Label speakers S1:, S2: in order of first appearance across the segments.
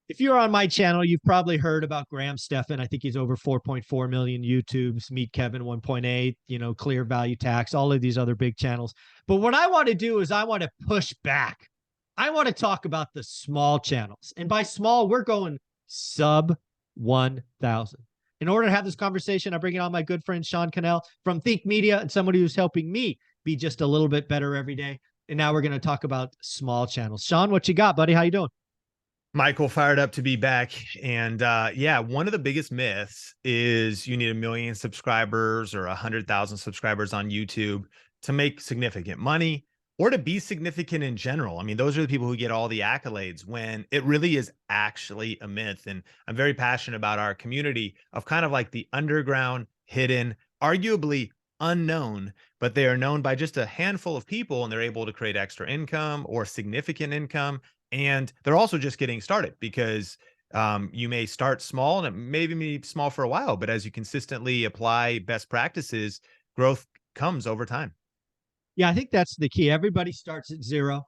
S1: If you're on my channel, you've probably heard about Graham Stephan. I think he's over 4.4 million YouTubes, Meet Kevin 1.8, Clear Value Tax, all of these other big channels. But what I want to do is I want to push back. I want to talk about the small channels. And by small, we're going sub 1,000. In order to have this conversation, I'm bringing on my good friend Sean Cannell from Think Media and somebody who's helping me be just a little bit better every day. And now we're going to talk about small channels. Sean, what you got, buddy? How you doing?
S2: Michael, fired up to be back. And yeah, one of the biggest myths is you need 1 million subscribers or 100,000 subscribers on YouTube to make significant money or to be significant in general. I mean, those are the people who get all the accolades when it really is actually a myth. And I'm very passionate about our community of kind of like the underground, hidden, arguably unknown, but they are known by just a handful of people and they're able to create extra income or significant income. And they're also just getting started because you may start small and it maybe be small for a while, but as you consistently apply best practices, growth comes over time.
S1: Yeah, I think that's the key. Everybody starts at zero.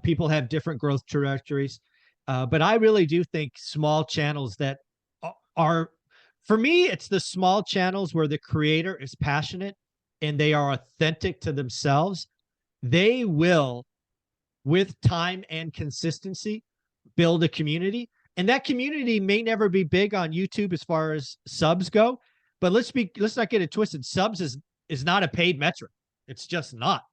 S1: People have different growth trajectories. But I really do think small channels that are, for me, it's the small channels where the creator is passionate and they are authentic to themselves. They will, with time and consistency, build a community. And that community may never be big on YouTube as far as subs go, but let's not get it twisted. Subs is not a paid metric. It's just not.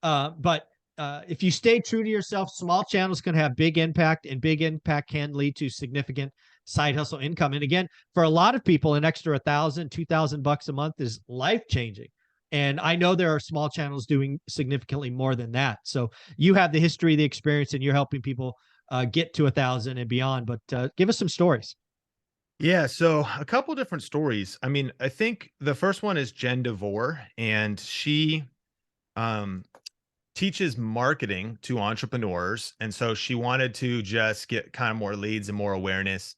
S1: But if you stay true to yourself, small channels can have big impact, and big impact can lead to significant side hustle income. And again, for a lot of people, an extra 1,000, 2,000 bucks a month is life changing. And I know there are small channels doing significantly more than that. So you have the history, the experience, and you're helping people get to 1,000 and beyond. But give us some stories.
S2: Yeah, so a couple different stories. I mean, I think the first one is Jen DeVore, and she um, teaches marketing to entrepreneurs. And so she wanted to just get kind of more leads and more awareness.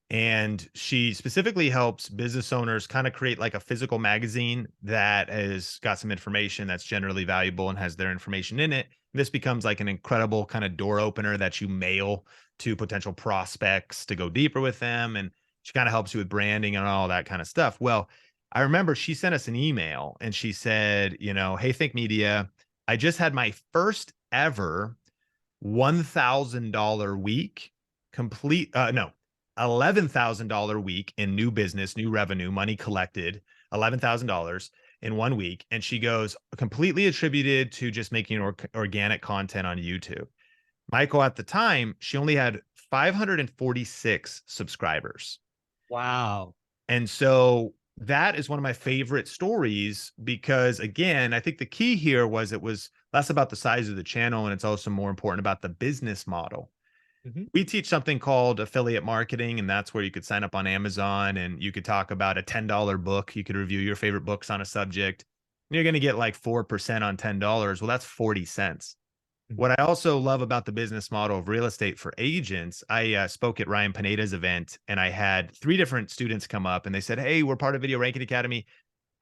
S2: And she specifically helps business owners kind of create like a physical magazine that has got some information that's generally valuable and has their information in it. This becomes like an incredible kind of door opener that you mail to potential prospects to go deeper with them. And she kind of helps you with branding and all that kind of stuff. Well, I remember she sent us an email and she said, hey, Think Media, I just had my first ever $1,000 week complete. No, $11,000 week in new business, new revenue, money collected, $11,000 in 1 week. And she goes, completely attributed to just making organic content on YouTube. Michael, at the time, she only had 546 subscribers.
S1: Wow.
S2: And so that is one of my favorite stories because, again, I think the key here was it was less about the size of the channel and it's also more important about the business model. We teach something called affiliate marketing, and that's where you could sign up on Amazon and you could talk about a $10 book. You could review your favorite books on a subject. And you're going to get like 4% on $10. Well, that's 40 cents. What I also love about the business model of real estate for agents, I spoke at Ryan Pineda's event and I had 3 different students come up and they said, hey, we're part of Video Ranking Academy.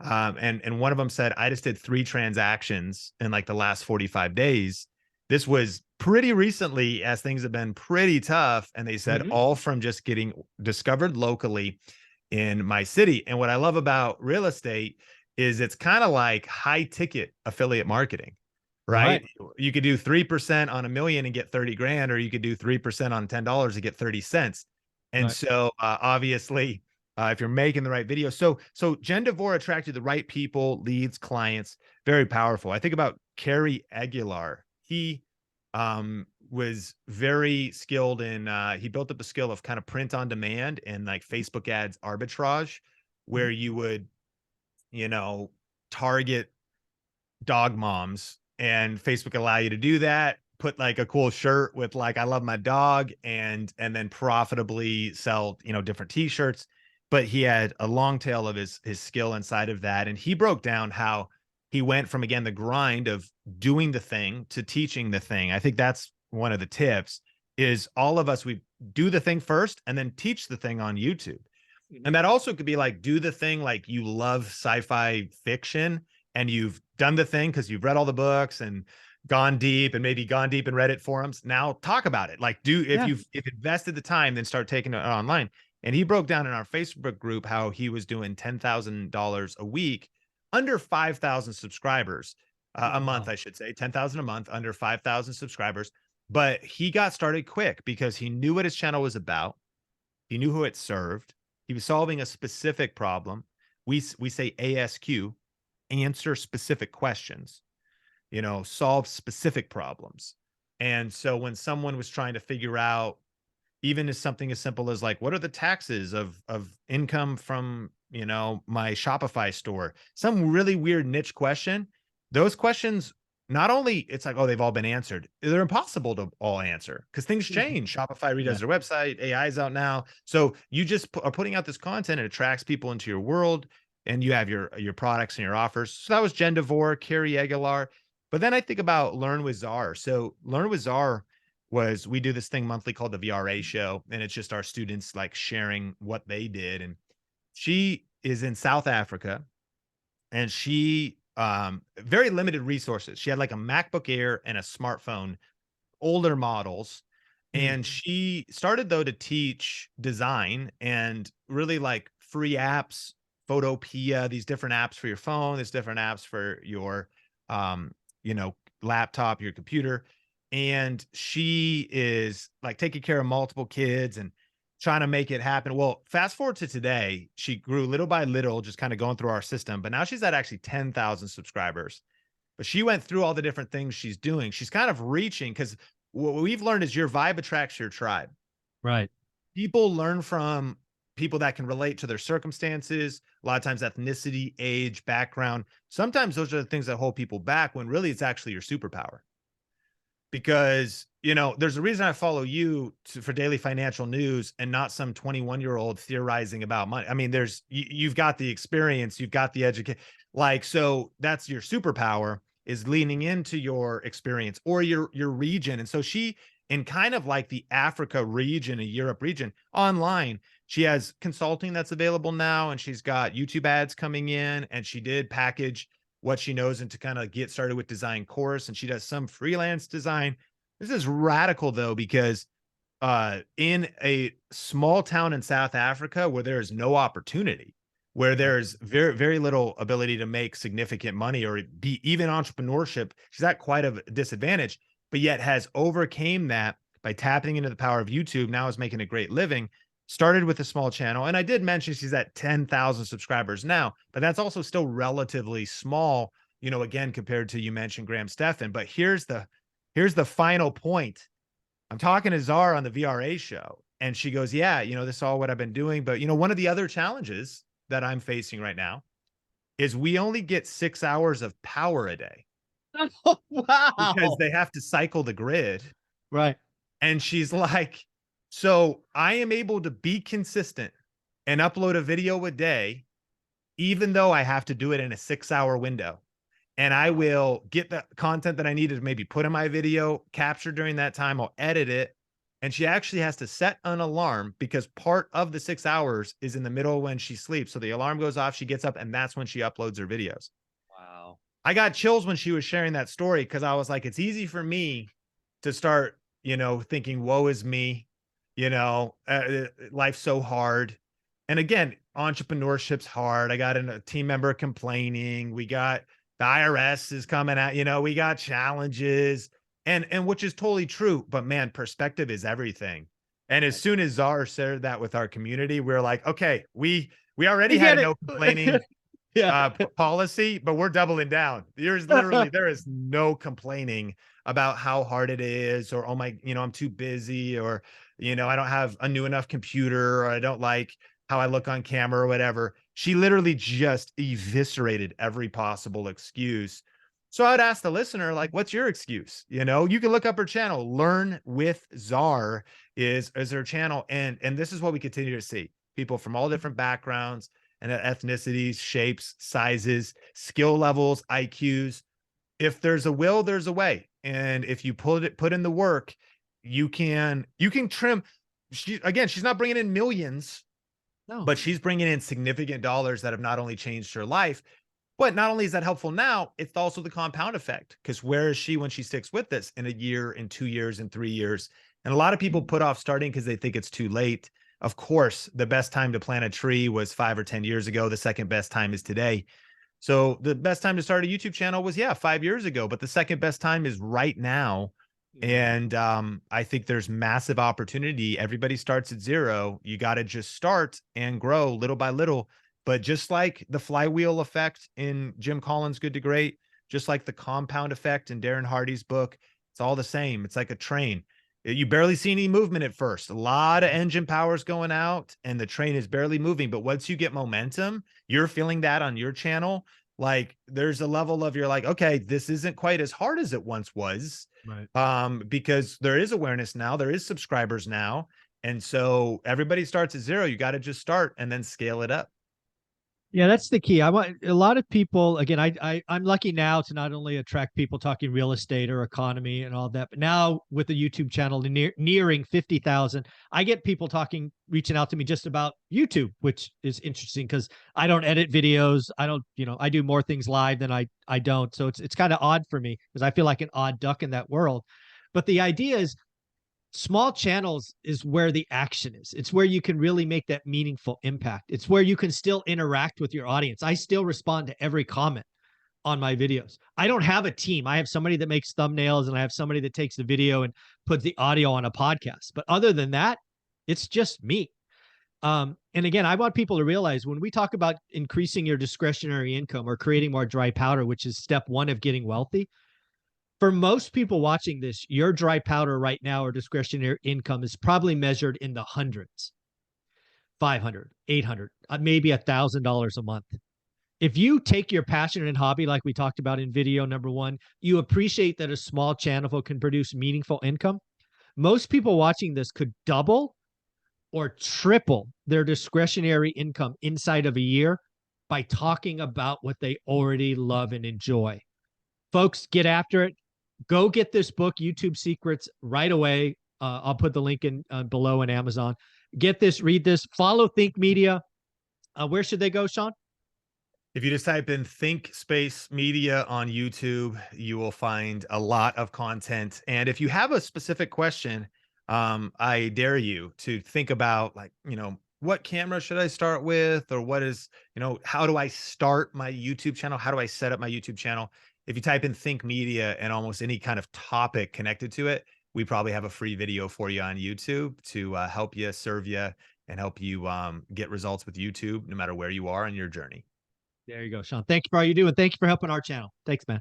S2: And one of them said, I just did 3 transactions in like the last 45 days. This was pretty recently as things have been pretty tough. And they said all from just getting discovered locally in my city. And what I love about real estate is it's kind of like high ticket affiliate marketing, right? You could do 3% on 1 million and get 30 grand, or you could do 3% on $10 and get 30 cents. And so obviously, if you're making the right video. So Jen DeVore attracted the right people, leads, clients, very powerful. I think about Kerry Aguilar. He was very skilled in, he built up a skill of kind of print on demand and like Facebook ads arbitrage, where you would, target dog moms and Facebook allow you to do that, put like a cool shirt with like, I love my dog, and then profitably sell, different t-shirts. But he had a long tail of his skill inside of that. And he broke down how he went from, again, the grind of doing the thing to teaching the thing. I think that's one of the tips is all of us, we do the thing first and then teach the thing on YouTube. And that also could be like, do the thing like you love sci-fi fiction and you've done the thing because you've read all the books and gone deep and maybe gone deep in Reddit forums. Now talk about it. Like, if
S1: Yeah.
S2: you've invested the time, then start taking it online. And he broke down in our Facebook group how he was doing $10,000 a week, under 5,000 subscribers, a month,
S1: Wow.
S2: I should say, 10,000 a month, under 5,000 subscribers. But he got started quick because he knew what his channel was about. He knew who it served. He was solving a specific problem. We say ASQ, answer specific questions, solve specific problems. And so when someone was trying to figure out, even as something as simple as like, what are the taxes of income from, my Shopify store, some really weird niche question, those questions, not only it's like, oh, they've all been answered, they're impossible to all answer because things
S1: Mhm.
S2: change. Shopify
S1: Yeah.
S2: redoes their website, AI is out now. So you just are putting out this content, it attracts people into your world, and you have your products and your offers. So that was Jen DeVore, Carrie Aguilar. But then I think about Learn with Czar. So Learn with Czar was, we do this thing monthly called the VRA show, and it's just our students like sharing what they did. And she is in South Africa, and she very limited resources. She had like a MacBook Air and a smartphone, older models.
S1: Mm.
S2: And she started though to teach design and really like free apps, Photopia, these different apps for your phone, there's different apps for your um, you know, laptop, your computer. And she is like taking care of multiple kids and trying to make it happen. Well, fast forward to today, she grew little by little, just kind of going through our system, but now she's at actually 10,000 subscribers. But she went through all the different things she's doing. She's kind of reaching, because what we've learned is your vibe attracts your tribe.
S1: Right.
S2: People learn from people that can relate to their circumstances, a lot of times ethnicity, age, background. Sometimes those are the things that hold people back when really it's actually your superpower. Because, there's a reason I follow you for daily financial news and not some 21-year-old theorizing about money. I mean, you've got the experience, you've got the education. Like, so that's your superpower, is leaning into your experience or your region. And so she, in kind of like the Africa region, a Europe region, online, she has consulting that's available now, and she's got YouTube ads coming in, and she did package what she knows and to kind of get started with design course, and she does some freelance design. This is radical though, because in a small town in South Africa where there is no opportunity, where
S1: Right.
S2: there's very, very little ability to make significant money or be even entrepreneurship, she's at quite a disadvantage, but yet has overcame that by tapping into the power of YouTube. Now is making a great living. Started with a small channel. And I did mention she's at 10,000 subscribers now, but that's also still relatively small, again, compared to, you mentioned Graham Stephan. But here's the final point. I'm talking to Czar on the VRA show, and she goes, yeah, this is all what I've been doing. But, one of the other challenges that I'm facing right now is we only get 6 hours of power a day because
S1: Wow.
S2: they have to cycle the grid.
S1: Right.
S2: And she's like, so I am able to be consistent and upload a video a day, even though I have to do it in a 6-hour window. And I
S1: Wow.
S2: will get the content that I needed to maybe put in my video, capture during that time. I'll edit it. And she actually has to set an alarm because part of the 6 hours is in the middle when she sleeps. So the alarm goes off, she gets up, and that's when she uploads her videos.
S1: Wow.
S2: I got chills when she was sharing that story, because I was like, it's easy for me to start, thinking, woe is me, life's so hard. And again, entrepreneurship's hard. I got a team member complaining. We got the IRS is coming out, we got challenges, and which is totally true. But man, perspective is everything. And as
S1: Right.
S2: soon as Czar shared that with our community, we're like, okay, we already
S1: We
S2: had
S1: get
S2: a
S1: it.
S2: no complaining
S1: Yeah.
S2: policy, but we're doubling down. There is no complaining about how hard it is, or, oh my, I'm too busy, or, I don't have a new enough computer, or I don't like how I look on camera, or whatever. She literally just eviscerated every possible excuse. So I'd ask the listener, like, what's your excuse? You can look up her channel. Learn with Czar is her channel. And this is what we continue to see. People from all different backgrounds and ethnicities, shapes, sizes, skill levels, IQs. If there's a will, there's a way. And if you put in the work, you can trim. She's not bringing in millions,
S1: No.
S2: but she's bringing in significant dollars that have not only changed her life, But not only is that helpful now, it's also the compound effect. Because where is she when she sticks with this in a year, in 2 years, in 3 years? And a lot of people put off starting because they think it's too late. Of course, the best time to plant a tree was 5 or 10 years ago. The second best time is today. So the best time to start a YouTube channel was, yeah, 5 years ago. But the second best time is right now. And I think there's massive opportunity. Everybody starts at zero. You got to just start and grow little by little. But just like the flywheel effect in Jim Collins' Good to Great, just like the compound effect in Darren Hardy's book, it's all the same. It's like a train. You barely see any movement at first. A lot of engine power's going out and the train is barely moving. But once you get momentum, you're feeling that on your channel. Like there's a level of you're like, okay, this isn't quite as hard as it once was.
S1: Right.
S2: Because there is awareness now, there is subscribers now. And so everybody starts at zero. You got to just start and then scale it up.
S1: Yeah, that's the key. I want a lot of people, again, I'm lucky now to not only attract people talking real estate or economy and all that, but now with the YouTube channel nearing 50,000, I get people talking, reaching out to me just about YouTube, which is interesting because I don't edit videos. I don't, I do more things live than I don't. So it's kind of odd for me because I feel like an odd duck in that world. But the idea is small channels is where the action is. It's where you can really make that meaningful impact. It's where you can still interact with your audience. I still respond to every comment on my videos. I don't have a team. I have somebody that makes thumbnails and I have somebody that takes the video and puts the audio on a podcast. But other than that, it's just me. And again, I want people to realize when we talk about increasing your discretionary income or creating more dry powder, which is step one of getting wealthy, for most people watching this, your dry powder right now or discretionary income is probably measured in the hundreds, 500, 800, maybe $1,000 a month. If you take your passion and hobby, like we talked about in video number one, you appreciate that a small channel can produce meaningful income. Most people watching this could double or triple their discretionary income inside of a year by talking about what they already love and enjoy. Folks, get after it. Go get this book, YouTube Secrets, right away. I'll put the link in below in Amazon. Get this, read this, follow Think Media. Where should they go, Sean?
S2: If you just type in Think Space Media on YouTube, you will find a lot of content. And if you have a specific question, I dare you to think about like, what camera should I start with? Or what is, how do I start my YouTube channel? How do I set up my YouTube channel? If you type in Think Media and almost any kind of topic connected to it, we probably have a free video for you on YouTube to help you, serve you, and help you get results with YouTube, no matter where you are in your journey.
S1: There you go, Sean. Thank you for all you do, and thank you for helping our channel. Thanks, man.